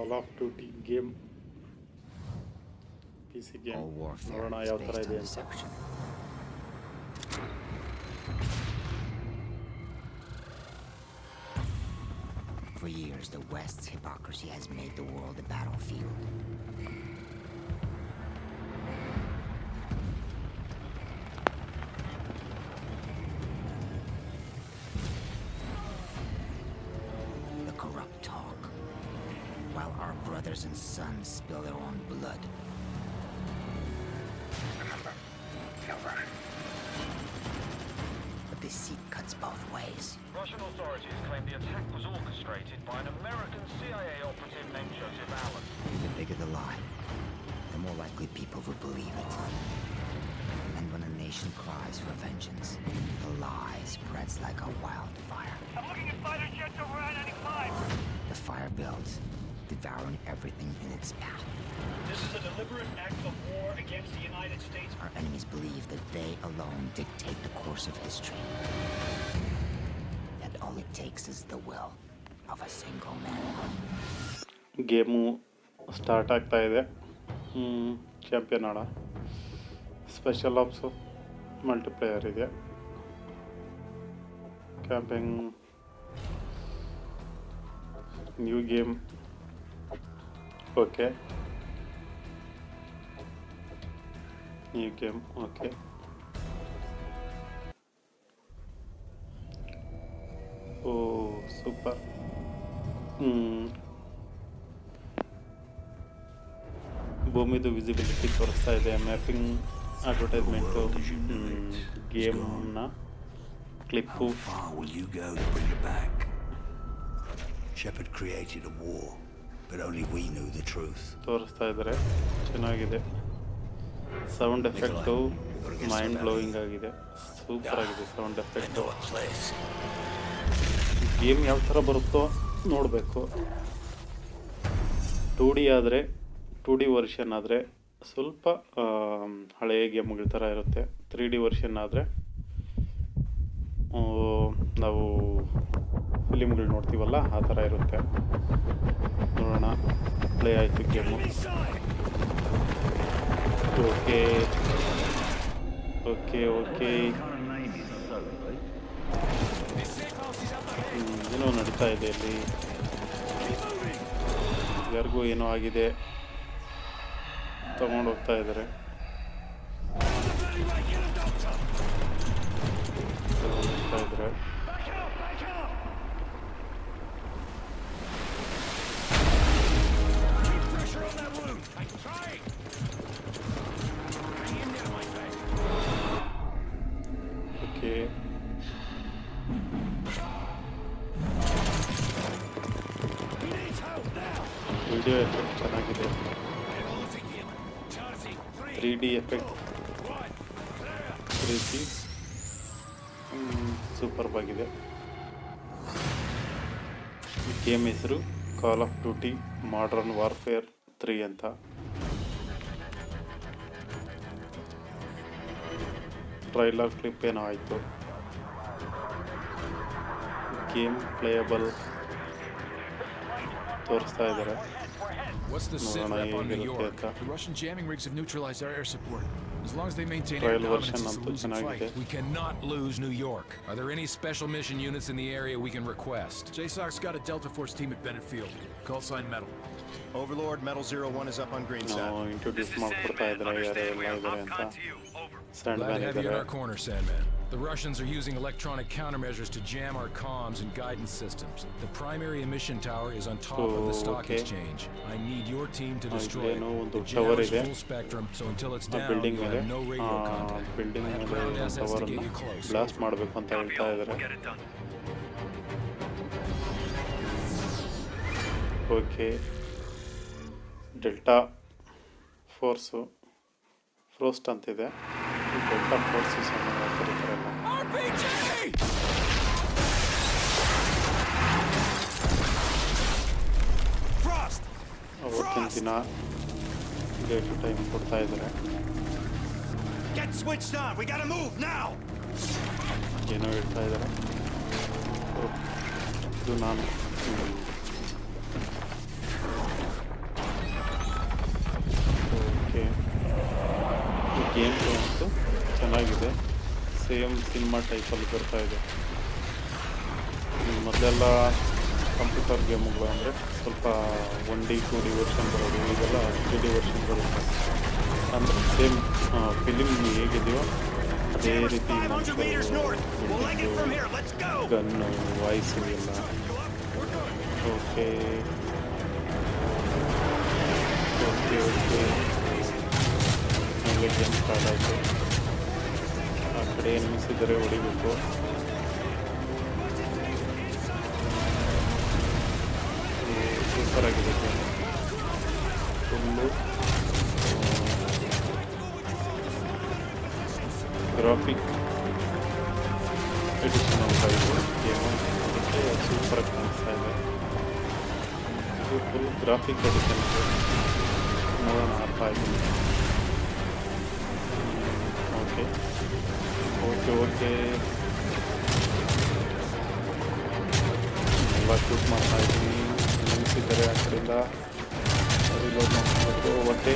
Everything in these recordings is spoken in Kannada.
Call of duty game PC game All warfare ನೋಡೋಣ is ಯಾವ ಥರ based ಇದೆ on ಅಂತ. deception. For years, the West's hypocrisy has made the world a battlefield. The corrupt talk, while our brothers and sons spill their own blood. But deceit cuts both ways. Russian authorities claim the attack was orchestrated by an American CIA operative named Joseph Allen. The bigger the lie, the more likely people will believe it. And when a nation cries for vengeance, the lie spreads like a wildfire. I'm looking at fighter jets over I-95. The fire builds, devouring everything in its path. This is a deliberate act of war against the United States. Our enemies believe that they alone dictate the course of history. And all it takes is the will of a single man. Game start ಆಗ್ತಾ ಇದೆ. ಚಾಂಪಿಯನ್ ಆಡ ಸ್ಪೆಷಲ್ ಆಪ್ಸು ಮಲ್ಟಿಪ್ಲೇಯರ್ ಇದೆ. Camping new game. Okay, new game. Okay, oh super. ಭೂಮಿದು ವಿಸಿಬಿಲಿಟಿ ತೋರಿಸ್ತಾ ಇದೆ. ಮ್ಯಾಪಿಂಗ್ ಅಡ್ವರ್ಟೈಸ್ಮೆಂಟು, ಗೇಮ್ನ clip. How far will you go to bring it back? Shepard created a war, but only we knew the truth. ತೋರಿಸ್ತಾ ಇದ್ದಾರೆ. ಚೆನ್ನಾಗಿದೆ. ಸೌಂಡ್ ಎಫೆಕ್ಟು ಮೈಂಡ್ ಬ್ಲೋಯಿಂಗ್ ಆಗಿದೆ. ಸೂಪರ್ ಆಗಿದೆ ಸೌಂಡ್ ಎಫೆಕ್ಟು. ಗೇಮ್ ಯಾವ ಥರ ಬರುತ್ತೋ ನೋಡಬೇಕು. 2D ಆದರೆ 2D ವರ್ಷನ್ ಆದರೆ ಸ್ವಲ್ಪ ಹಳೆಯ ಗೇಮ್ಗಳ ಥರ ಇರುತ್ತೆ. 3D ವರ್ಷನ್ ಆದರೆ ನಾವು ಫಿಲಿಮ್ಗಳು ನೋಡ್ತೀವಲ್ಲ ಆ ಥರ ಇರುತ್ತೆ. ನೋಡೋಣ. ಪ್ಲೇ ಆಯಿತು ಗೇಮು. Okay okay okay. ಏನೋ ನಡೀತಾ ಇದೆ ಇಲ್ಲಿ. ಯಾರಿಗೂ ಏನೋ ಆಗಿದೆ, ತಗೊಂಡು ಹೋಗ್ತಾ ಇದ್ದಾರೆ. ಓಕೆ, ವಿಡಿಯೋ ಎಫೆಕ್ಟ್ ಚೆನ್ನಾಗಿದೆ. 3D ಎಫೆಕ್ಟ್ 3D ಸೂಪರ್ಬ್ ಆಗಿದೆ. ಗೇಮ್ ಹೆಸರು Call of duty modern warfare 3 ಅಂತ. ಟ್ರೈಲರ್ ಕ್ಲಿಪ್ ಏನೋ ಆಯಿತು. ಗೇಮ್ ಪ್ಲೇಯಬಲ್ ತೋರಿಸ್ತಾ ಇದ್ದಾರೆ. What's the sit rep on New York? The Russian jamming rigs have neutralized our air support. As long as they maintain air dominance, it's a losing fight. We cannot lose New York. Are there any special mission units in the area we can request? JSOC's got a Delta Force team at Bennett Field. Call sign Metal. Overlord, Metal 01 is up on Greenside. Introduce ಮಾಡ್ಕೊಡ್ತಾ ಇದ್ದಾರೆ ಯಾರೆಲ್ಲ ಇದ್ದಾರೆ ಅಂತ. Glad to have you in our corner, Sandman. The Russians are using electronic countermeasures to jam our comms and guidance systems. The primary emission tower is on top of the stock exchange. I need your team to destroy it. The jammer is full spectrum, so until it's down, you have no radio contact. I have ground assets to get you close. Blast ಮಾಡಬೇಕು ಅಂತ ಹೇಳ್ತಾ ಇದ್ದಾರೆ. ಓಕೆ, ಡೆಲ್ಟಾ ಫೋರ್ಸು ಫ್ರೋಸ್ಟ್ ಅಂತಿದೆ. ಡೆಲ್ಟಾ ಫೋರ್ಸಸ್ ಅನ್ನೋ ಕರೀತಾರಲ್ಲ. ಅವತ್ತಿನ ದಿನ ಡೇಟ್ ಟೈಮ್ ಕೊಡ್ತಾ ಇದ್ದಾರೆ. ಏನೋ ಹೇಳ್ತಾ ಇದ್ದಾರೆ. ಇದು ನಾನು ಸೇಮ್ ಸಿನಿಮಾ ಟೈಪಲ್ಲಿ ಬರ್ತಾ ಇದೆ. ಮೊದಲೆಲ್ಲ ಕಂಪ್ಯೂಟರ್ ಗೇಮ್ಗಳು ಅಂದರೆ ಸ್ವಲ್ಪ 1D 2D ವರ್ಷನ್ ಬರೋದು, ಇದೆಲ್ಲ 3D ವರ್ಷನ್ ಬರುತ್ತೆ. ಅಂದರೆ ಸೇಮ್ ಫಿಲಿಮ್ ಹೇಗಿದೆಯೋ ಅದೇ ರೀತಿ ಗನ್ನು ವಾಯ್ಸು ಎಲ್ಲ. ಓಕೆ ಓಕೆ ಓಕೆ ಹಂಗೆ ಗೇಮ್ ಸ್ಟಾರ್ಟ್ ಆಯಿತು. ಆ ಕಡೆ ಎನಿಸಿದರೆ ಹೊಡಿಬೇಕು. ಸೂಪರ್ ಆಗಿದೆ ಗೇಮ್, ಫುಲ್ಲು ಗ್ರಾಫಿಕ್ ಎಡಿಷನ್ ಅಂತ ಇದೆ ಗೇಮು. ಅದಕ್ಕೆ ಸೂಪರಾಗಿ ಕಾಣಿಸ್ತಾ ಇದೆ. ಇದು ಫುಲ್ ಗ್ರಾಫಿಕ್ ಎಡಿಷನ್ ಇದೆ. ನೋಡೋಣ ಅರ್ಥ ಆಗಿದೆ. ಓಕೆ ಓಕೆ ಓಕೆ ಎಲ್ಲ ಶೂಟ್ ಮಾಡ್ತಾ ಇದ್ದೀನಿ. ನಿಲ್ಲಿಸಿದ್ದಾರೆ ಆ ಕಡೆಯಿಂದ ರಿಲೋಡ್ ಮಾಡ್ಕೊಂಡು. ಹೊಟ್ಟೆ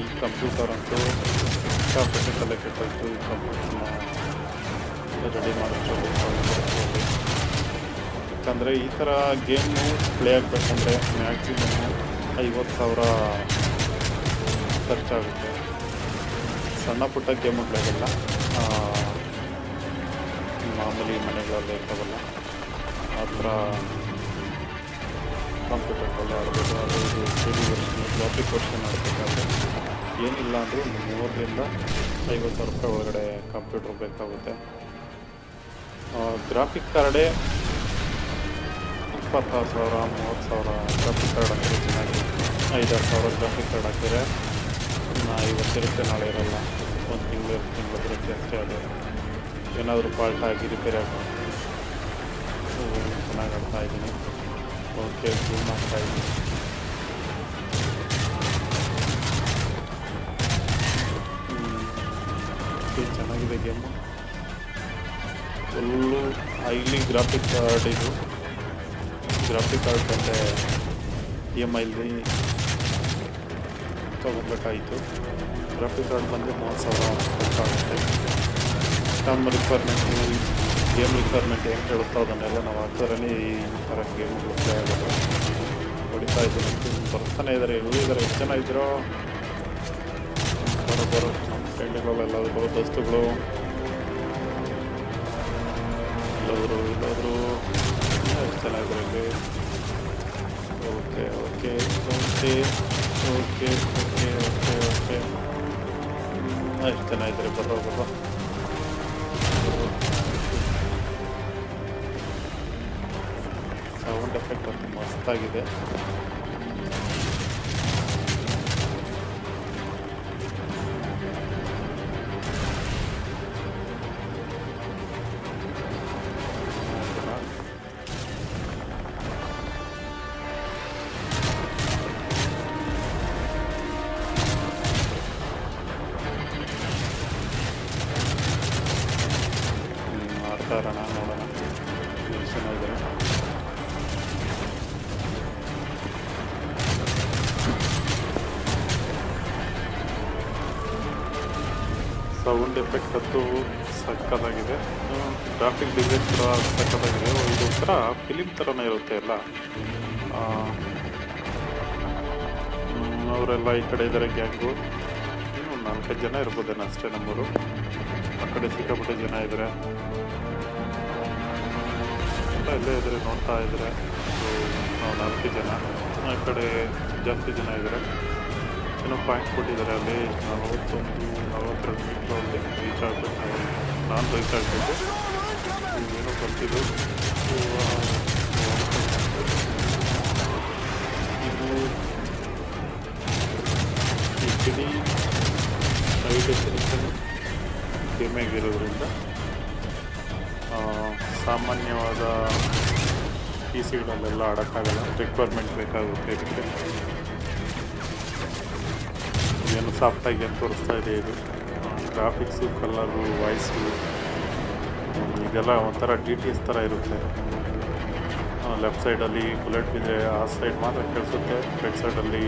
ಈ ಕಂಪ್ಯೂಟರ್ ಅಂತೂ ಸಿಕ್ಕಾಪಟ್ಟೆ ತಲೆ ಕೆಟ್ಟೋಯ್ತು. ಈ ಕಂಪ್ಯೂಟರ್ನ ರೆಡಿ ಮಾಡಿಸ್ಕೋಬೇಕು. ಯಾಕಂದರೆ ಈ ಥರ ಗೇಮು ಪ್ಲೇ ಆಗಬೇಕಂದ್ರೆ ಮ್ಯಾಕ್ಸಿಮಮ್ 50,000 ಖರ್ಚಾಗುತ್ತೆ. ಸಣ್ಣ ಪುಟ್ಟ ಗೇಮುಗಳೆಲ್ಲ ಮಾಮೂಲಿ ಮನೆಗಳಲ್ಲಿ ಇರ್ತಾವಲ್ಲ ಆ ಥರ ಕಂಪ್ಯೂಟರ್ಗಳಲ್ಲಿ ಆಡಬೇಕು. ಅದು ಇದು 3D ವರ್ಷನ್ ಗ್ರಾಫಿಕ್ ವರ್ಷನ್ ಆಡಬೇಕಾದ್ರೆ ಏನಿಲ್ಲ ಅಂದರೂ 30,000 ರಿಂದ 50,000 ಒಳಗಡೆ ಕಂಪ್ಯೂಟರ್ ಬೇಕಾಗುತ್ತೆ. ಗ್ರಾಫಿಕ್ ಕಾರ್ಡೇ 26,000 30,000 ಗ್ರಾಫಿಕ್ ಕಾರ್ಡ್ ಹಾಕಿದ್ರೆ ಚೆನ್ನಾಗಿ. 5,000 ಗ್ರಾಫಿಕ್ ಕಾರ್ಡ್ ಹಾಕಿದರೆ ಇವತ್ತಿರುತ್ತೆ ನಾಳೆ ಇರೋಲ್ಲ. ಒಂದು ತಿಂಗಳು ಬರುತ್ತೆ ಅಷ್ಟೇ. ಅದು ಏನಾದರೂ ಫಾಲ್ಟ್ ಆಗಿ ರಿಪೇರಿ ಆಗ್ಬೋದು. ಚೆನ್ನಾಗಿ ಆಡ್ತಾ ಇದ್ದೀನಿ. ಓಕೆ ಜೂಮ್ ಮಾಡ್ತಾ ಇದ್ದೀನಿ. ಚೆನ್ನಾಗಿದೆ game. Full highly graphic card. ಇದು ಗ್ರಾಫಿಕ್ ಕಾರ್ಡ್ ಬಂದರೆ EMIಲಿ ತೊಗೊಬೇಕಾಯಿತು. ಗ್ರಾಫಿಕ್ ಕಾರ್ಡ್ ಬಂದರೆ 30,000 ಆಗುತ್ತೆ. ನಮ್ಮ ರಿಕ್ವೈರ್ಮೆಂಟು ಗೇಮ್ ರಿಕ್ವೈರ್ಮೆಂಟ್ ಏನು ಹೇಳುತ್ತೋ ಅದನ್ನೆಲ್ಲ ನಾವು ಹಾಕಿದ್ರೇ ಈ ಥರ ಗೇಮ್ಗಳು ಪ್ಲೇ ಆಗೋದು. ಹೊಡಿತಾ ಇದ್ದೀನಿ. ಬರ್ತಾನೆ ಇದ್ದಾರೆ. ಎಲ್ಲಿದ್ದಾರೆ? ಎಷ್ಟು ಜನ ಇದ್ದರೋ ಬರೋ ನಮ್ಮ ಫ್ರೆಂಡ್ಗಳೆಲ್ಲರೂ ದೋಸ್ತುಗಳು ಎಲ್ಲೋದ್ರು ಎಷ್ಟು ಜನ ಇದ್ದಾರೆ ಇಲ್ಲಿ. Okay okay okay okay okay okay okay ಎಷ್ಟು ಜನ ಇದ್ದಾರೆ? ಬರೋ ಸೌಂಡ್ ಎಫೆಕ್ಟ್ ಅಂತೂ ಮಸ್ತಾಗಿದೆ. ಆಡ್ತಾ ಇರೋಣ, ನೋಡೋಣ ಎಷ್ಟು ಚೆನ್ನಾಗಿದೆ. ಸೌಂಡ್ ಎಫೆಕ್ಟ್ ಅಂತೂ ಸಕ್ಕತ್ತಾಗಿದೆ. ಗ್ರಾಫಿಕ್ ಡಿಸೈನ್ ಕೂಡ ಸಕ್ಕತ್ತಾಗಿದೆ. ಇದು ಒಂಥರ ಫಿಲಿಮ್ ಥರನೇ ಇರುತ್ತೆ ಎಲ್ಲ. ಅವರೆಲ್ಲ ಈ ಕಡೆ ಇದ್ದಾರೆ ಗ್ಯಾಂಗು. ಇನ್ನೂ 4-5 ಜನ ಇರ್ಬೋದೇನೋ ಅಷ್ಟೇ ನಮ್ಮವರು. ಆ ಕಡೆ ಸಿಕ್ಕಾಪಟ್ಟೆ ಜನ ಇದ್ದಾರೆ. ಎಲ್ಲ ಇಲ್ಲೇ ಇದ್ದಾರೆ, ನೋಡ್ತಾ ಇದ್ದಾರೆ. ನಾವು 4 ಜನ. ಆ ಕಡೆ ಜಾಸ್ತಿ ಜನ ಇದ್ದಾರೆ. ಏನೋ ಪಾಯಿಂಟ್ ಕೊಟ್ಟಿದ್ದಾರೆ ಅಲ್ಲಿ. 41-42 ಮೀಟ್ರಲ್ಲಿ ರೀಚ್ ಆಗಬೇಕು. ನಾನು ರೀಚ್ ಆಗಬೇಕು. ಏನೋ ಬರ್ತಿದ್ದು ಇದು ಈ ಕಿಡಿ ಹೈ ಡೆಫಿನಿಷನ್ ಗೇಮಾಗಿರೋದ್ರಿಂದ ಸಾಮಾನ್ಯವಾದ ಪಿ ಸಿಗಳಲ್ಲೆಲ್ಲ ಆಡೋಕ್ಕಾಗಲ್ಲ. ರಿಕ್ವೈರ್ಮೆಂಟ್ ಬೇಕಾಗುತ್ತೆ ಇದಕ್ಕೆ. ಏನು ಸಾಫ್ಟಾಗಿ ಏನು ತೋರಿಸ್ತಾ ಇದೆ ಇದು. ಗ್ರಾಫಿಕ್ಸು, ಕಲರು, ವಾಯ್ಸು ಇದೆಲ್ಲ ಒಂಥರ DTS ಥರ ಇರುತ್ತೆ. ಲೆಫ್ಟ್ ಸೈಡಲ್ಲಿ ಬುಲೆಟ್ ಬಿದ್ದರೆ ಆ ಸೈಡ್ ಮಾತ್ರ ಕೇಳಿಸುತ್ತೆ. ರೈಟ್ ಸೈಡಲ್ಲಿ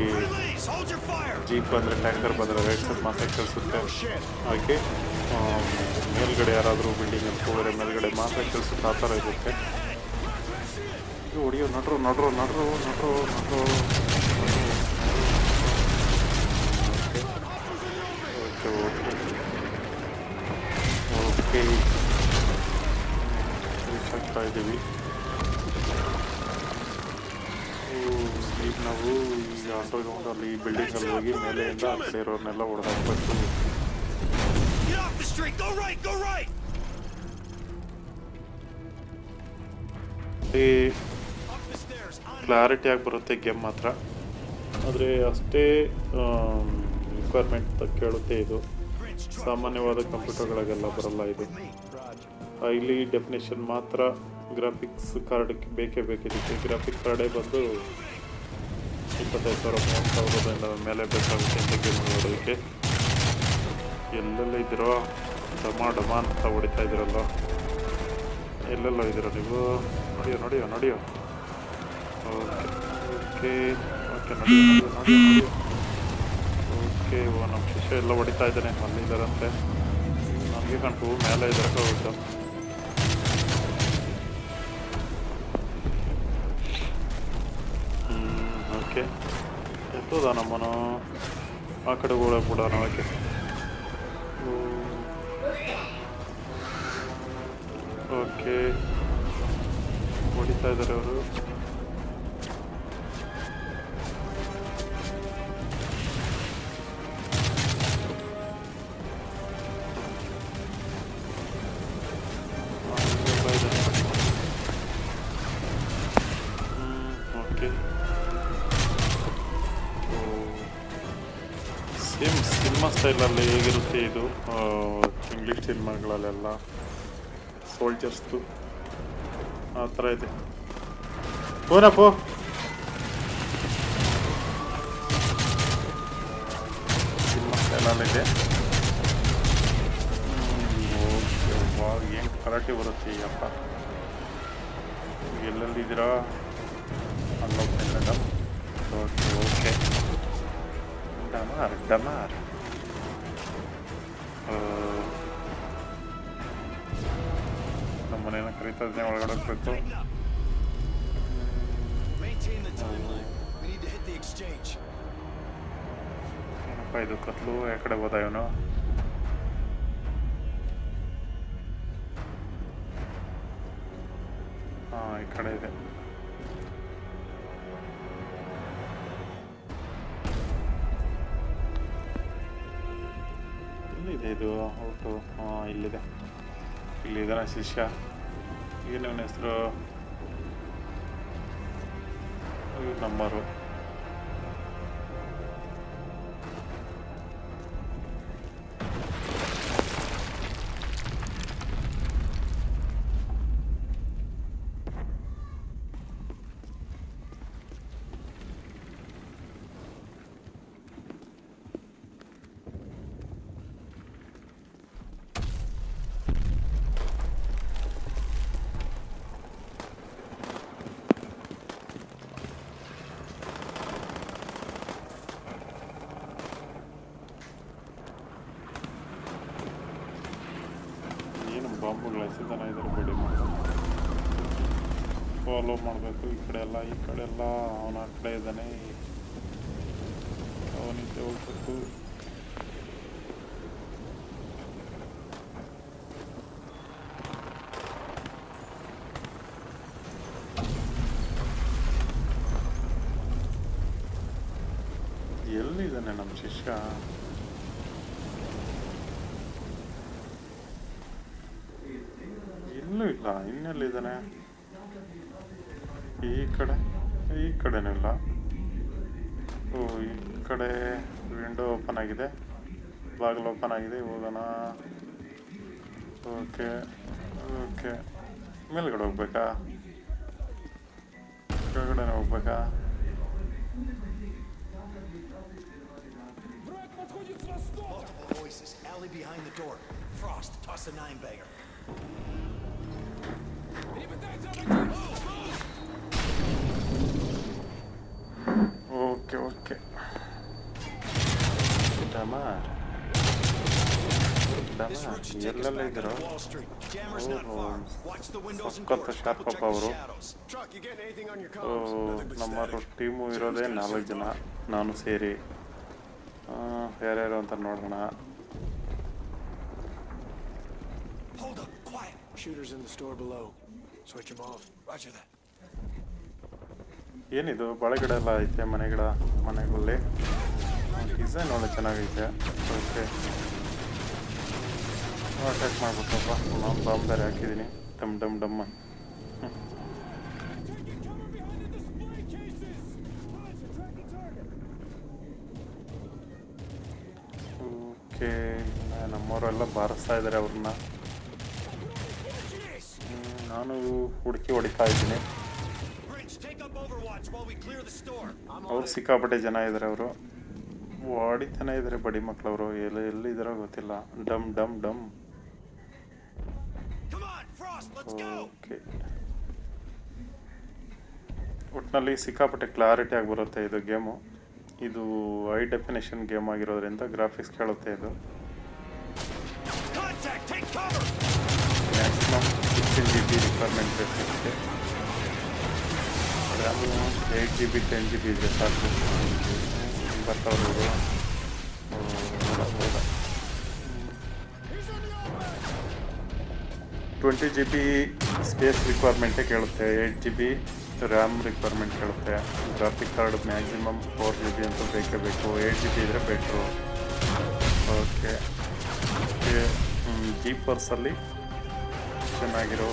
ಜೀಪ್ ಅಂದರೆ ಟ್ಯಾಂಕರ್ ಬಂದರೆ ರೈಟ್ ಸೈಡ್ ಮಾತ್ರ ಕೆಲಸುತ್ತೆ. ಹಾಗೆ ಮೇಲ್ಗಡೆ ಯಾರಾದರೂ ಬಿಲ್ಡಿಂಗ್ ಅಂತ ಹೋದರೆ ಮೇಲ್ಗಡೆ ಮಾತ್ರ ಕೆಲಸಕ್ಕೆ ಆ ಥರ ಇರುತ್ತೆ. ಹೊಡಿಯೋ ನಡ್ರು ನಡ್ರು ನಡ್ರು ನಡ್ರು ನಡ್ರು ಓಕೆ ಓಕೆ ಓಕೆ ರೀಚ್ ಆಗ್ತಾ ಇದ್ದೀವಿ. ಈಗ ನಾವು ಈಗ ಅಂಡರ್ಗ್ರೌಂಡಲ್ಲಿ ಈ ಬಿಲ್ಡಿಂಗಲ್ಲಿ ಹೋಗಿ ಮೇಲೆಯಿಂದ ಆ ಕಡೆ ಇರೋರ್ನೆಲ್ಲ ಹೊಡೆದಾಕ್ಬೇಕು. ಕ್ಲಾರಿಟಿಯಾಗಿ ಬರುತ್ತೆ ಗೇಮ್ ಮಾತ್ರ, ಆದರೆ ಅಷ್ಟೇ ರಿಕ್ವೈರ್ಮೆಂಟ್ ಕೇಳುತ್ತೆ. ಇದು ಸಾಮಾನ್ಯವಾದ ಕಂಪ್ಯೂಟರ್ಗಳಿಗೆಲ್ಲ ಬರಲ್ಲ. ಇದು ಹೈಲಿ ಡೆಫಿನೇಷನ್ ಮಾತ್ರ ಗ್ರಾಫಿಕ್ಸ್ ಕಾರ್ಡ್ ಬೇಕೇ ಬೇಕಿದ್ದಕ್ಕೆ. ಗ್ರಾಫಿಕ್ ಕಾರ್ಡೇ ಬಂದು 25,000 30,000 ಮೇಲೆ ಬೇಕಾಗುತ್ತೆ ಅಂತ ಗೇಮ್ ನೋಡೋದಕ್ಕೆ. ಎಲ್ಲೆಲ್ಲ ಇದ್ದೀರೋ ಡಮ ಅಂತ ಹೊಡಿತಾ ಇದ್ದೀರಲ್ಲ, ಎಲ್ಲೆಲ್ಲ ಇದ್ದೀರೋ ನೀವು? ನೋಡಿಯೋ ನೋಡಿಯೋ ನೋಡಿಯೋ ಓಕೆ ಓಕೆ ಓಕೆ ನೋಡಿಯೋ ನೋಡಿಯೋ ನೋಡಿಯೋ ಓಕೆ. ನಮ್ಮ ಶಿಷ್ಯ ಎಲ್ಲ ಹೊಡಿತಾ ಇದ್ದಾನೆ, ಅಲ್ಲಿದ್ದಾರಂತೆ. ನನಗೆ ಕಣ್ಕು ಮೇಲೆ ಇದ್ದಾರೆ ಹೌದು. ಓಕೆ ಎತ್ತೋದ ನಮ್ಮನು ಆ ಕಡೆ ಹೋಗಕ್ಕೆ ಬಿಡೋಣ. ಓಕೆ ಓಕೆ ಹೊಡಿತಾ ಇದ್ದಾರೆ ಅವರು. ಓಕೆ ಸೇಮ್ ಸಿನಿಮಾ ಸ್ಟೈಲಲ್ಲಿ ಹೇಗಿರುತ್ತೆ ಇದು ಇಂಗ್ಲೀಷ್ ಸಿನಿಮಾಗಳಲ್ಲೆಲ್ಲ ಸೋಲ್ಜರ್ಸ್ದು ಆ ಥರ ಇದೆ. ಓನಪ್ಪೋ ಸಿನಿಮಾ ಸ್ಟೈಲಲ್ಲಿದೆ. ಓಕೆ ಏನು ಕರಾಟೆ ಬರುತ್ತೆ ಅಪ್ಪ. ಎಲ್ಲೆಲ್ಲಿದ್ದೀರಾ? ಅಲ್ಲೋಗ್ತೀನಿ ಮೇಡಮ್. ಓಕೆ ಓಕೆ ಡಮಾರ್ ಡಮಾರ್. ನಮ್ಮ ಮನೇನ ಕರೀತಾ ಇದ್ದೀನಿ, ಒಳಗಡೆ ಹೋಗ್ಬೇಕು. ಏನಪ್ಪ ಇದು ಕತ್ಲು? ಯಾವ ಕಡೆ ಹೋದ ಇವನು? ಹಾಂ ಈ ಕಡೆ ಇದೆ. ಎಲ್ಲಿದೆ ಇದು ಔಟು? ಹಾಂ ಇಲ್ಲಿದೆ. ಇಲ್ಲಿದ್ದಾನೆ ಶಿಷ್ಯ. ಏನು ಅವನ ಹೆಸರು? ನಂಬರು. ಬಾಂಬುಗಳು ಎಸೆದನ ಇದ್ರ ಬಿಡಿ ಫಾಲೋ ಮಾಡಬೇಕು. ಈ ಕಡೆ ಎಲ್ಲ ಅವನ ಆ ಕಡೆ ಇದ್ದಾನೆ, ಅವನಿಗೆ ಹೋಗ್ಬೇಕು. ಎಲ್ಲಿದ್ದಾನೆ ನಮ್ಮ ಶಿಷ್ಯ? ಇನ್ನೂ ಇಲ್ಲ. ಇನ್ನೆಲ್ಲಿದ್ದಾನೆ? ಈ ಕಡೆನೂ ಇಲ್ಲ. ಓ ಈ ಕಡೆ ವಿಂಡೋ ಓಪನ್ ಆಗಿದೆ, ಬಾಗಿಲು ಓಪನ್ ಆಗಿದೆ. ಹೋಗೋಣ. ಓಕೆ ಓಕೆ ಮೇಲ್ಗಡೆ ಹೋಗ್ಬೇಕಾ? ಕೆಳಗಡೆನೇ ಹೋಗ್ಬೇಕಾ? ಓಕೆ ಓಕೆ ಡಮಾರ್ ಎಲ್ಲೆಲ್ಲ ಇದ್ರು ಸಖತ್ ಶಾರ್ಪಪ್ಪ ಅವರು. ನಮ್ಮ ಟೀಮು ಇರೋದೇ 4 ಜನ, ನಾನು ಸೇರಿ. ಯಾರ್ಯಾರು ಅಂತ ನೋಡೋಣ. ಏನಿದು ಬಾಳೆಗಿಡ ಎಲ್ಲ ಐತೆ ಮನೆಗಳಲ್ಲಿ. ಡಿಸೈನ್ ಒಳ್ಳೆ ಚೆನ್ನಾಗೈತೆ. ಓಕೆ, ಅಟ್ಯಾಕ್ ಮಾಡ್ಬಿಟ್ಟಪ್ಪ. ನಾನು ಬಾಂಬ್ ಬೇರೆ ಹಾಕಿದ್ದೀನಿ. ಡಮ್ ಡಮ್ ಡಮ್ಮ. ಓಕೆ, ನಮ್ಮವರೆಲ್ಲ ಬಾರಿಸ್ತಾ ಇದ್ದಾರೆ ಅವ್ರನ್ನ. ನಾನು ಹುಡುಕಿ ಹೊಡಿತಾ ಇದ್ದೀನಿ. ಅವ್ರು ಸಿಕ್ಕಾಪಟ್ಟೆ ಜನ ಇದ್ದಾರೆ. ಅವರು ಹೊಡಿತಾನೆ ಇದ್ದಾರೆ, ಬಡಿ ಮಕ್ಕಳವರು. ಎಲ್ಲಿದ್ದಾರೋ ಗೊತ್ತಿಲ್ಲ. ಡಮ್ ಡಮ್ ಡಮ್. ಓಕೆ, ಒಟ್ಟಿನಲ್ಲಿ ಸಿಕ್ಕಾಪಟ್ಟೆ ಕ್ಲಾರಿಟಿ ಆಗಿ ಬರುತ್ತೆ ಇದು ಗೇಮು. ಇದು ಹೈ ಡೆಫಿನೇಷನ್ ಗೇಮ್ ಆಗಿರೋದ್ರಿಂದ ಗ್ರಾಫಿಕ್ಸ್ ಕೇಳುತ್ತೆ. ಇದು ಮ್ಯಾಕ್ಸಿಮಮ್ 16 GB ರಿಕ್ವೈರ್ಮೆಂಟ್ ಬೇಕು. ರ್ಯಾಮು 8 GB 10 GB ಇದ್ರೆ ಸಾಕು. ಬರ್ತಾವ್ರು 20 GB ಸ್ಪೇಸ್ ರಿಕ್ವೈರ್ಮೆಂಟೇ ಕೇಳುತ್ತೆ. 8 GB ರ್ಯಾಮ್ ರಿಕ್ವೈರ್ಮೆಂಟ್ ಕೇಳುತ್ತೆ. ಗ್ರಾಫಿಕ್ ಕಾರ್ಡ್ ಮ್ಯಾಕ್ಸಿಮಮ್ 4 GB ಅಂತೂ ಬೇಕೇ ಬೇಕು. 8 GB ಇದ್ದರೆ ಬೆಟ್ರು. ಓಕೆ, ಜೀಫರ್ಸಲ್ಲಿ ಚೆನ್ನಾಗಿರೋ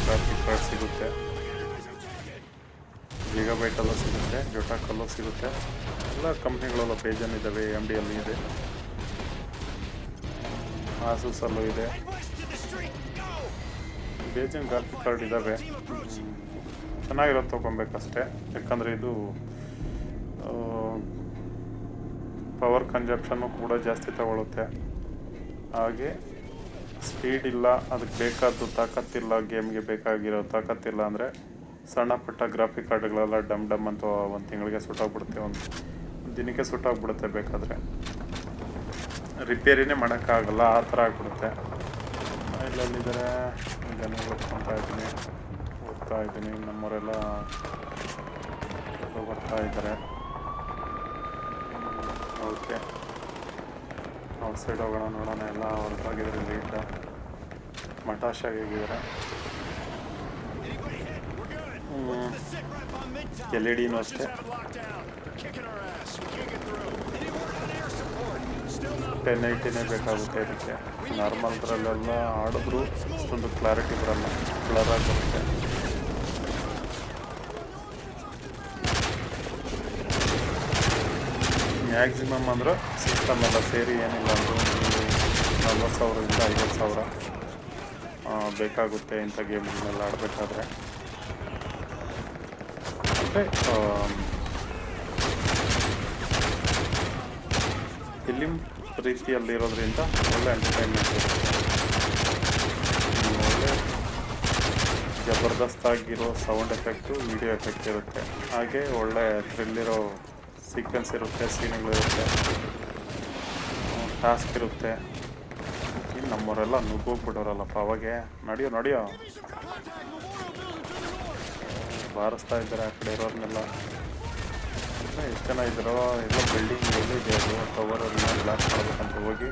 ಗ್ರಾಫಿಕ್ ಕಾರ್ಡ್ ಸಿಗುತ್ತೆ. ಗಿಗಾಬೈಟಲ್ಲೂ ಸಿಗುತ್ತೆ, ಜೊಟಾಕಲ್ಲೂ ಸಿಗುತ್ತೆ. ಎಲ್ಲ ಕಂಪ್ನಿಗಳೆಲ್ಲ ಬೇಜಾನಿದ್ದಾವೆ. AMD ಇದೆ, ಆಸೂಸಲ್ಲೂ ಇದೆ. ಬೇಜನ್ ಗ್ರಾಫಿಕ್ ಕಾರ್ಡ್ ಇದ್ದಾವೆ. ಚೆನ್ನಾಗಿರೋದು ತೊಗೊಬೇಕಷ್ಟೆ. ಯಾಕಂದರೆ ಇದು ಪವರ್ ಕನ್ಸಂಪ್ಷನ್ನು ಕೂಡ ಜಾಸ್ತಿ ತಗೊಳುತ್ತೆ. ಹಾಗೆ ಸ್ಪೀಡ್ ಇಲ್ಲ, ಅದಕ್ಕೆ ಬೇಕಾದ್ದು ತಾಕತ್ತಿಲ್ಲ, ಗೇಮ್ಗೆ ಬೇಕಾಗಿರೋ ತಾಕತ್ತಿಲ್ಲ ಅಂದರೆ ಸಣ್ಣ ಪುಟ್ಟ ಗ್ರಾಫಿಕ್ ಕಾರ್ಡ್ಗಳೆಲ್ಲ ಡಮ್ ಡಮ್ ಅಂತ ಒಂದು ತಿಂಗಳಿಗೆ ಸುಟ್ಟೋಗ್ಬಿಡುತ್ತೆ, ಒಂದು ದಿನಕ್ಕೆ ಸುಟ್ಟೋಗ್ಬಿಡುತ್ತೆ. ಬೇಕಾದರೆ ರಿಪೇರಿನೇ ಮಾಡೋಕ್ಕಾಗಲ್ಲ, ಆ ಥರ ಆಗ್ಬಿಡುತ್ತೆ. ಇಲ್ಲಲ್ಲಿದ್ದಾರೆ ಜನಗಳು ಓದ್ತಾ ಇದ್ದೀನಿ. ನಮ್ಮವರೆಲ್ಲ ಬರ್ತಾ ಇದ್ದಾರೆ. ಓಕೆ, ಔಟ್ ಸೈಡ್ ಹೋಗೋಣ, ನೋಡೋಣ. ಎಲ್ಲ ಹೊರತಾಗಿದ್ರೆ ಲೀಟ ಮಟಾಶಾಗಿ ಹೇಗಿದ್ದಾರೆ. LED ಅಷ್ಟೇ 1080ನೇ ಬೇಕಾಗುತ್ತೆ ಇದಕ್ಕೆ. ನಾರ್ಮಲ್ದ್ರಲ್ಲೆಲ್ಲ ಆಡಿದ್ರು ಅಷ್ಟೊಂದು ಕ್ಲಾರಿಟಿ ಬರಲ್ಲ, ಬ್ಲರ್ ಆಗಿ ಬರುತ್ತೆ. ಮ್ಯಾಕ್ಸಿಮಮ್ ಅಂದ್ರೆ ಸಿಸ್ಟಮ್ ಎಲ್ಲ ಸೇರಿ ಏನಿಲ್ಲ ಅಂದರೂ 40,000ದಿಂದ 50,000 ಬೇಕಾಗುತ್ತೆ ಇಂಥ ಗೇಮ್ಗಳನ್ನೆಲ್ಲ ಆಡಬೇಕಾದ್ರೆ. ಅಂದರೆ ಫಿಲಿಮ್ ರೀತಿಯಲ್ಲಿರೋದ್ರಿಂದ ಒಳ್ಳೆ ಎಂಟರ್ಟೈನ್ಮೆಂಟ್ ಇರುತ್ತೆ. ಒಳ್ಳೆ ಜಬರ್ದಸ್ತಾಗಿರೋ ಸೌಂಡ್ ಎಫೆಕ್ಟು, ವಿಡಿಯೋ ಎಫೆಕ್ಟ್ ಇರುತ್ತೆ. ಹಾಗೆ ಒಳ್ಳೆ ಥ್ರಿಲ್ಲಿರೋ ಸೀಕ್ವೆನ್ಸ್ ಇರುತ್ತೆ, ಸೀನ್ಗಳಿರುತ್ತೆ, ಟಾಸ್ಕ್ ಇರುತ್ತೆ. ಇನ್ನು ನಮ್ಮವರೆಲ್ಲ ನುಗ್ಗೋಗ್ಬಿಡೋರಲ್ಲಪ್ಪ ಅವಾಗೆ. ನಡೆಯೋ ಬಾರಿಸ್ತಾ ಇದ್ದಾರೆ ಆ ಕಡೆ ಇರೋರ್ನೆಲ್ಲ. ಎಷ್ಟು ಜನ ಇದ್ದಾರೋ, ಎಲ್ಲ ಬಿಲ್ಡಿಂಗ್ ಎಲ್ಲಿದೆ ಅದು ಟವರನ್ನ ಬ್ಲಾಕ್ ಮಾಡಬೇಕಂತ ಹೋಗಿ.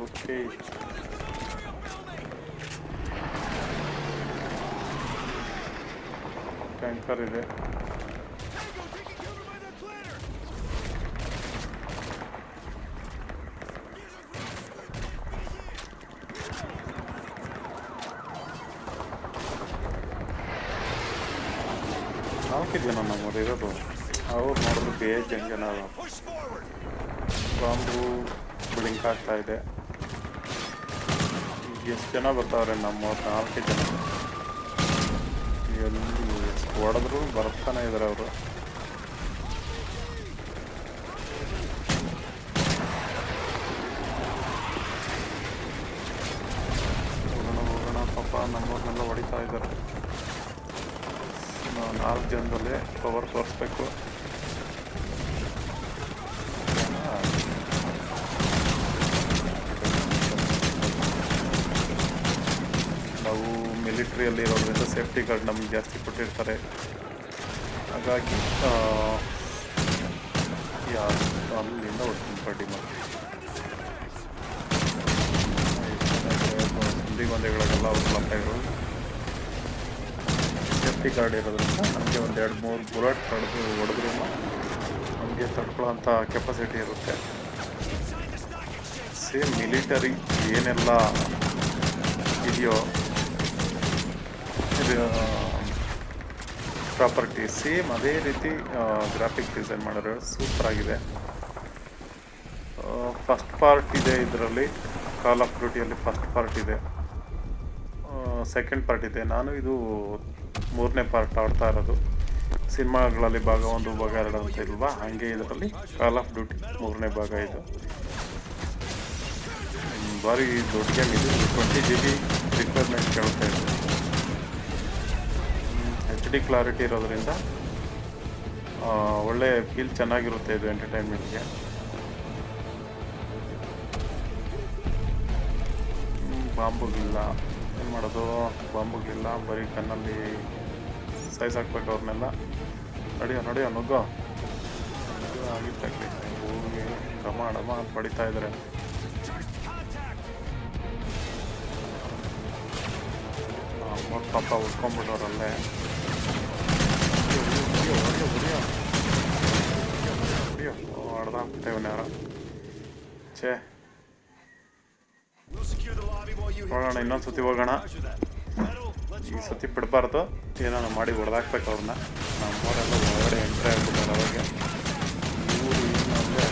ಓಕೆ ಟ್ಯಾಂಕರ್ ಇದೆ. ನಾಲ್ಕಿದೆಯೋ ನಮ್ಮದು ಇರೋದು. ಅವ್ರು ನೋಡಿದ್ರು ಬೇಜನ್ ಜನ. ಬಾಂಬು ಬ್ಲಿಂಕ್ ಆಗ್ತಾ ಇದೆ. ಎಷ್ಟು ಜನ ಬರ್ತಾವ್ರೆ ನಮ್ಮವ್ರು? 4 ಜನ. ಎಲ್ಲಿ ಹೊಡೆದ್ರು ಬರ್ತಾನೆ ಇದ್ದಾರೆ ಅವರು. ಹೋಗೋಣ ಪಾಪ, ನಮ್ಮವ್ರನ್ನೆಲ್ಲ ಹೊಡಿತಾ ಇದ್ದಾರೆ. 4 ಪ್ರತಿಯೊಂದಲ್ಲೇ ಪವರ್ ತೋರಿಸ್ಬೇಕು. ನಾವು ಮಿಲಿಟ್ರಿಯಲ್ಲಿ ಇರೋದ್ರಿಂದ ಸೇಫ್ಟಿ ಗಾರ್ಡ್ ನಮ್ಗೆ ಜಾಸ್ತಿ ಕೊಟ್ಟಿರ್ತಾರೆ. ಹಾಗಾಗಿ ಅಲ್ಲಿಂದ ಹೊಡ್ತೀನಿ ಪಾರ್ಟಿ ಮಾಡಿ ಹಿಂದಿ ಬಂದೆಗಳಿಗೆಲ್ಲ ಅವ್ರ ಇರೋದು ಸೇಫ್ಟಿ ಗಾರ್ಡ್ ಇರೋದ್ರಿಂದ ನಮಗೆ ಒಂದು 2-3 ಬುಲೆಟ್ ಹೊಡೆದ್ರೂ ನಮಗೆ ತಡ್ಕೊಳ್ಳೋಂಥ ಕೆಪಾಸಿಟಿ ಇರುತ್ತೆ. ಸೇಮ್ ಮಿಲಿಟರಿ ಏನೆಲ್ಲ ಇದೆಯೋ ಪ್ರಾಪರ್ಟಿ ಸೇಮ್ ಅದೇ ರೀತಿ ಗ್ರಾಫಿಕ್ ಡಿಸೈನ್ ಮಾಡಿದ್ರೆ ಸೂಪರ್ ಆಗಿದೆ. ಫಸ್ಟ್ ಪಾರ್ಟ್ ಇದೆ ಇದರಲ್ಲಿ, ಕಾಲ್ ಆಫ್ ಡ್ಯೂಟಿಯಲ್ಲಿ ಫಸ್ಟ್ ಪಾರ್ಟ್ ಇದೆ, ಸೆಕೆಂಡ್ ಪಾರ್ಟ್ ಇದೆ. ನಾನು ಇದು 3ನೇ ಪಾರ್ಟ್ ಆಡ್ತಾ ಇರೋದು. ಸಿನಿಮಾಗಳಲ್ಲಿ ಭಾಗ 1 ಭಾಗ 2 ಅಂತ ಇಲ್ವಾ, ಹಾಗೆ ಇದರಲ್ಲಿ ಕಾಲ್ ಆಫ್ ಡ್ಯೂಟಿ 3ನೇ ಭಾಗ ಇದು. ಭಾರಿ ದೊಡ್ಡ ಗೇಮ್ ಇದು. 20 GB ರಿಕ್ವೈರ್ಮೆಂಟ್ ಕೇಳ್ತಾ ಇದೆ. HD ಕ್ಲಾರಿಟಿ ಇರೋದ್ರಿಂದ ಒಳ್ಳೆ ಫೀಲ್ ಚೆನ್ನಾಗಿರುತ್ತೆ ಇದು ಎಂಟರ್ಟೈನ್ಮೆಂಟ್ಗೆ. ಬಾಂಬುಗಳಿಲ್ಲ, ಏನು ಮಾಡೋದು, ಬಾಂಬುಗಳಿಲ್ಲ, ಬರೀ ಕಣ್ಣಲ್ಲಿ ಸೈಜ್ ಹಾಕ್ಬೇಕು ಅವ್ರನ್ನೆಲ್ಲ. ನಡೆಯೋ ನುಗ್ಗೋ ಆಗಿತ್ತಾಗಲಿ ಹೋಗಿ ಡಮ ಅಂತ ಹೊಡಿತಾ ಇದ್ದಾರೆ. ಅಮ್ಮ ಪಾಪ ಉಟ್ಕೊಂಡ್ಬಿಟ್ಟವ್ರಲ್ಲೇ. ಹೊಡೆದಾಕ್ಬಿಟ್ಟೆ ಇವನ್ಯಾರ. ಛೇ, ನೋಡೋಣ, ಇನ್ನೊಂದು ಸತಿ ಹೋಗೋಣ. ಈ ಸತಿ ಬಿಡಬಾರ್ದು, ಏನಾನ ಮಾಡಿ ಹೊಡೆದಾಕ್ಬೇಕು ಅವ್ರನ್ನ. ನಮ್ಮವರೆಲ್ಲ ಒಳಗಡೆ ಎಂಟ್ರಿ ಆಗ್ಬಿಟ್ಟಾರೆ. ಅವಾಗ ಇವರು ಏನಂದರೆ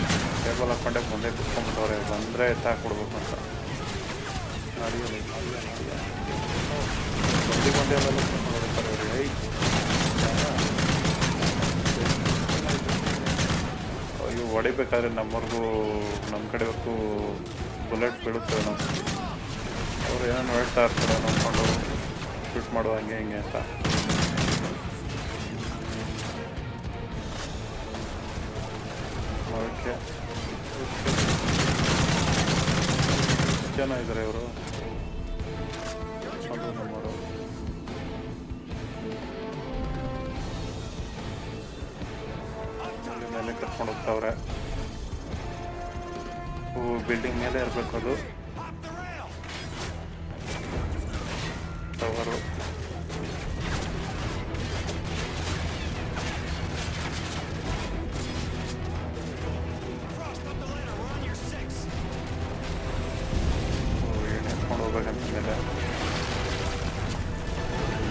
ಟೇಬಲ್ ಹಾಕ್ಕೊಂಡೆ ಮುಂದೆ ಕುತ್ಕೊಂಡ್ಬಿಟ್ಟವ್ರೆ, ಬಂದರೆ ಎತ್ತಾಕ್ಬಿಡ್ಬೇಕು ಅಂತ. ನಡೆಯೋದು ಬಂದಿ ಎಲ್ಲ ನೋಡ್ತಾರೆ ಅವ್ರಿಗೆ. ಅಯ್ಯೋ, ಹೊಡಿಬೇಕಾದ್ರೆ ನಮ್ಮವ್ರಿಗೂ ನಮ್ಮ ಕಡೆವರೆಗೂ ಬುಲೆಟ್ ಬೀಳುತ್ತೆ ಅನ್ನಿಸ್ತು. ಅವ್ರು ಏನೋ ಹೇಳ್ತಾ ಇರ್ತಾರೆ ನೋಡ್ಕೊಂಡು ಶೂಟ್ ಮಾಡುವ ಹಂಗೆ ಹಿಂಗೆ ಅಂತ. ಓಕೆ, ಜನ ಇದ್ದಾರೆ ಇವರು. ಅದು ನಮ್ಮವರು. ಮೇಲೆ ಕರ್ಕೊಂಡು ಹೋಗ್ತಾವ್ರೆ. ಬಿಲ್ಡಿಂಗ್ ಮೇಲೆ ಇರಬೇಕು ಅದು ಟವರು. ಏನು ಎತ್ಕೊಂಡು ಹೋಗ್ಬೇಕಂತ ಮೇಲೆ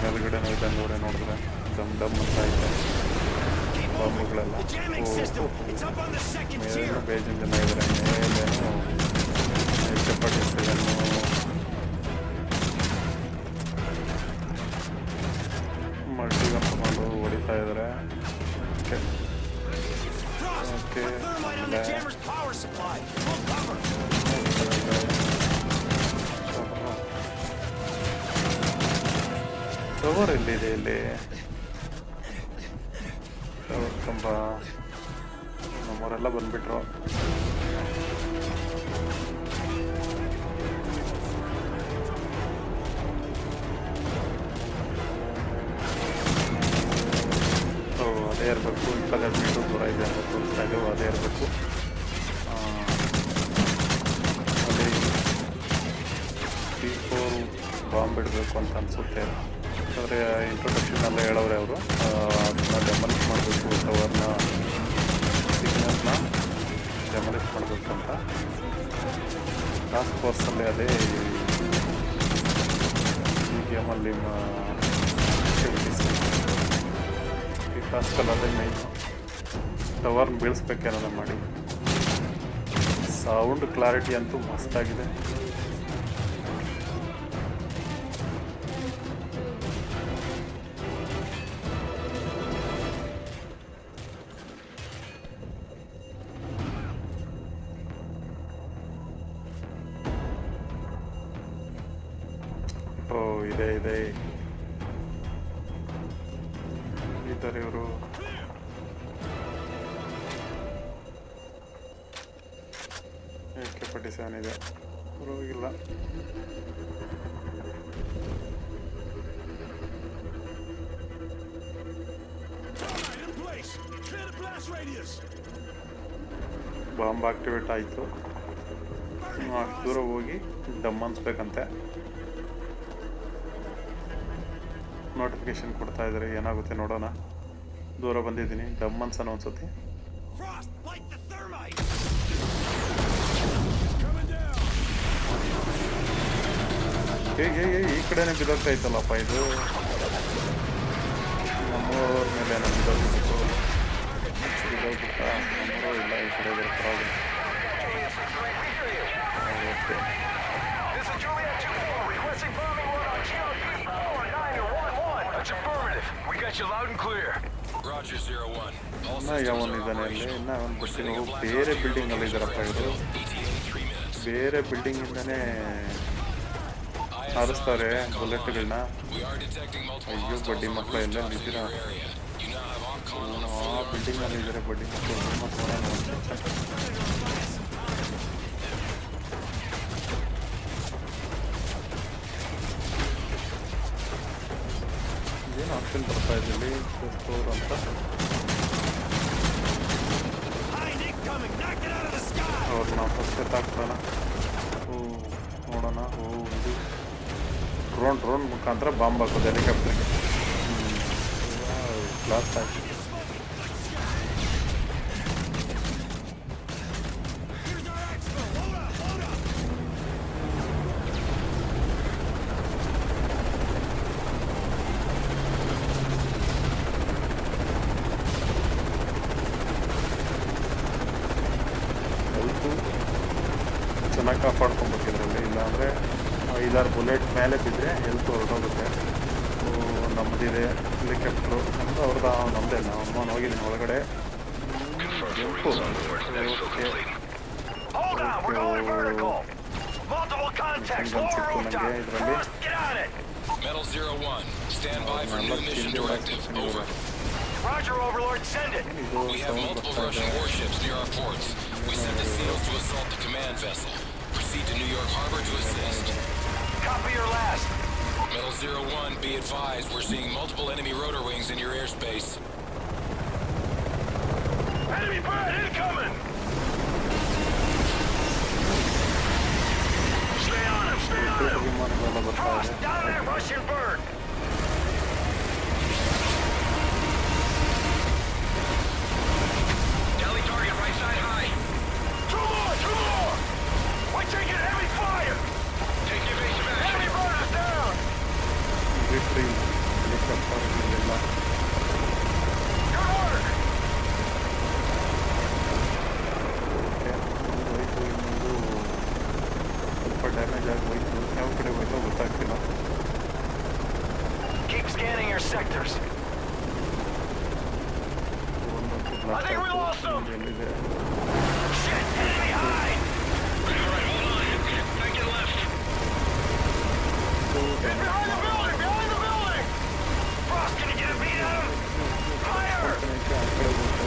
ಮೇಲ್ಗಡೆ ಇದ್ದಂಗೆ ನೋಡಿದ್ರೆ ಡಮ್ ಅಂತ ಐತೆ ಬಾಂಬುಗಳೆಲ್ಲ. ಮೇಲೇನು ಬೇಜನ್ ಜನ ಇದ್ದಾರೆ. ಮೇಲೇನು ಚಪಾಟಿ ಮಲ್ಟಿಗನ್ ತಗೊಂಡು ಹೊಡಿತಾ ಇದ್ದಾರೆ. ಓಕೆ, ಟವರ್ ಎಲ್ಲಿದೆ? ಇಲ್ಲಿ ಟವರ್ ಕಂಬ. ನಮ್ಮವರೆಲ್ಲ ಬಂದ್ಬಿಟ್ರು. ಅದೇ ಇರಬೇಕು. 22 ಮೀಟರ್ ದೂರ ಇದೆ ಅಂತ ತೋರಿಸ್ತಾ ಇದ್ದೇವೆ, ಅದೇ ಇರಬೇಕು. ಅಲ್ಲಿ P4 ಬಾಂಬ್ ಬಿಡಬೇಕು ಅಂತ ಅನಿಸುತ್ತೆ. ಯಾಕಂದರೆ ಇಂಟ್ರೊಡಕ್ಷನಲ್ಲ ಹೇಳೋರೆ ಅವರು. ಅದನ್ನ ಡೆಮಾಲಿಷ್ ಮಾಡಬೇಕು, ಟವರ್ನ ಸಿಗ್ನಲ್ನ ಡೆಮಾಲಿಷ್ ಮಾಡಬೇಕು ಅಂತ. ಟಾಸ್ಕ್ ಫೋರ್ಸಲ್ಲಿ ಅದೇ ಈ ಗೇಮಲ್ಲಿ ಈ ಟಾಸ್ಕಲ್ಲಿ ಅದೇ ಮೈನ್. ಟವರ್ ಬೀಳಿಸ್ಬೇಕೇನೋ ಮಾಡಿ. ಸೌಂಡ್ ಕ್ಲಾರಿಟಿ ಅಂತೂ ಮಸ್ತಾಗಿದೆ. ಇದೆ ಇದ್ದಾರೆ ಇವರು. AK-47 ಇದೆ, ಪರವಾಗಿಲ್ಲ. ಬಾಂಬ್ ಆಕ್ಟಿವೇಟ್ ಆಯಿತು. ಅಷ್ಟು ದೂರ ಹೋಗಿ ಡಮ್ ಅನ್ಸ್ಬೇಕಂತೆ. ನೋಟಿಫಿಕೇಶನ್ ಕೊಡ್ತಾ ಇದ್ದಾರೆ, ಏನಾಗುತ್ತೆ ನೋಡೋಣ. ದೂರ ಬಂದಿದ್ದೀನಿ, ಡಮ್ ಅನ್ಸೋಣ ಒಂದ್ಸತಿ. ಈ ಕಡೆನೇ ಬಿದ್ದೋಗ್ತಾ ಇತ್ತಲ್ಲಪ್ಪ ಇದು. ನಮ್ಮೂರ ಮೇಲೆ ಬಿದ್ದೋಗ್ಬಿಟ್ಟು ಬಿದ್ದೋಗ್ಬಿಟ್ಟ. ನಮ್ಮೂರು ಇಲ್ಲ, ಈ ಕಡೆ ಇದ್ರೆ ಪರವಾಗಿಲ್ಲ. ಓಕೆ, ಇನ್ನ ಯಾವನಿದ್ದಾನೆ ಅಲ್ಲಿ? ಇನ್ನ ಅವನು ಬಿಟ್ಟಿನ ಬೇರೆ ಬಿಲ್ಡಿಂಗಲ್ಲಿ ಇದ್ದಾರಪ್ಪ ಇವರು. ಬೇರೆ ಬಿಲ್ಡಿಂಗಿಂದನೇ ಹಾರಿಸ್ತಾರೆ ಬುಲೆಟ್ಗಳನ್ನ. ಅಯ್ಯೋ, ಬಡ್ಡಿ ಮಕ್ಕಳು ಎಲ್ಲ ನಿಂತಿರ ಆ ಬಿಲ್ಡಿಂಗಲ್ಲಿ ಇದ್ದಾರೆ ಬಡ್ಡಿ ಮಕ್ಕಳು. ಏನು ಆಪ್ಷನ್ ಬರ್ತಾ ಇದ್ದಲ್ಲಿ ಸ್ಟೋರ್ ಅಂತ. ಅವ್ರು ನಾವು ಫಸ್ಟ್ ಎತ್ತಾಕ್ತಾನ. ನೋಡೋಣ. ಇದು ಡ್ರೋನ್ ಮುಖಾಂತರ ಬಾಂಬ್ ಹಾಕೋದು ಹೆಲಿಕಾಪ್ಟರ್ಗೆ. ಬ್ಲಾಸ್ಟ್ ಆಯ್ತು. ಚೆನ್ನಾಗಿ ಕಾಪಾಡ್ಕೊಂಡ್ಬಿಟ್ಟಿದ್ರಲ್ಲಿ, ಇಲ್ಲಾಂದರೆ 5-6 ಬುಲೆಟ್ ಮೇಲೆ ಬಿದ್ದರೆ ಹೆಲ್ತ್ ಹೊರಟೋಗುತ್ತೆ. ನಮ್ಮದಿದೆ ಹೆಲಿಕಾಪ್ಟ್ರು, ನಮ್ಮದು ಅವ್ರದ್ದು. ನಮ್ಮದೇ ಇಲ್ಲ, ಅಮ್ಮನ ಹೋಗಿದ್ದೀನಿ ಒಳಗಡೆ. ನನಗೆ ಇದರಲ್ಲಿ Metal 01, stand by for new mission directive. Over. Roger, Overlord, send it. We have multiple Russian warships near our ports. We sent the SEALs to assault the command vessel. Proceed to New York Harbor to assist. Copy your last. Metal 01, be advised, we're seeing multiple enemy rotor wings in your airspace. Enemy bird incoming! Stay on him, stay on him! Frost, down that Russian bird! Tally target right side high. Two more! We're taking heavy fire! Take evasive action. Enemy runners down! Victory helicopter ಇಲ್ಲೆಲ್ಲ. Good work! ಹೋಯ್ತು. ಇನ್ನೊಂದು ಸ್ವಲ್ಪ ಡ್ಯಾಮೇಜ್ ಆಗಿ ಹೋಯ್ತು. ಯಾವ ಕಡೆ ಹೋಯ್ತೋ ಗೊತ್ತಾಗ್ತಿಲ್ಲ. Keep scanning your sectors. ಒಂದೊಂದು ಬ್ಲಾಸ್ಟ್ ಆಯಿತು. ಎಲ್ಲಿದೆ? Shit! Enemy high! Alright, hold on. Make it left. Behind the building! Behind the building! Frost, can you get a beat on him? Higher! ಆ ಕಡೆ ಹೋಗ್ತಾ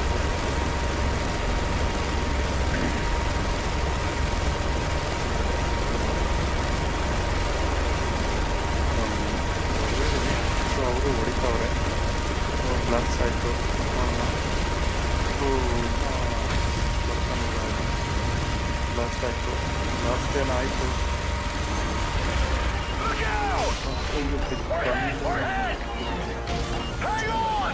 ಸೊ ಅವರು ಹೊಡಿತಾವ್ರೆ. ಬ್ಲಾಸ್ಟ್ ಆಯಿತು. ಬ್ಲಾಸ್ಟ್ ಆಯಿತು. ಬ್ಲಾಸ್ಟ್ ಏನಾಯಿತು? Look out! We're hit! Hang on!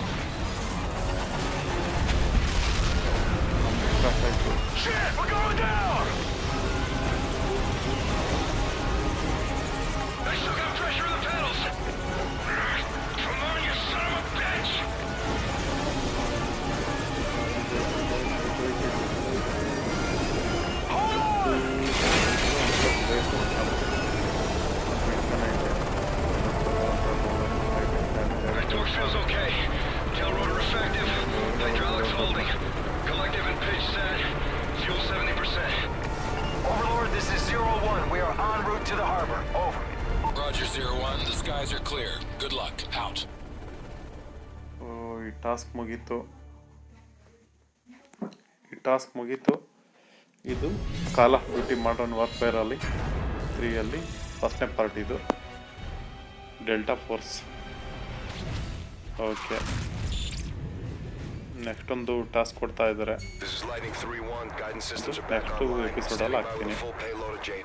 Blast ಆಯಿತು. Shit! We're going down! They still got pressure in the pedals! Come on, you son of a bitch! Hold on! That door feels okay. Tail rotor effective. Hydraulics holding. Collective and pitch set. Fuel 70%. Overlord, this is 01. We are en route to the harbor. Over. Roger 01, the skies are clear. Good luck. Out. ಈ ಟಾಸ್ಕ್ ಮುಗೀತು. ಇದು ಕಾಲ್ ಆಫ್ ಡ್ಯೂಟಿ ಮಾಡರ್ನ್ ವಾರ್ಫೇರಲ್ಲಿ 3 ಫಸ್ಟ್ನೇ ಪಾರ್ಟ್ ಇದು ಡೆಲ್ಟಾ ಫೋರ್ಸ್. ಓಕೆ, ನೆಕ್ಸ್ಟ್ ಒಂದು ಟಾಸ್ಕ್ ಕೊಡ್ತಾ ಇದ್ದಾರೆ. ನೆಕ್ಸ್ಟ್ ಎಪಿಸೋಡಲ್ಲಿ ಹಾಕ್ತೀನಿ.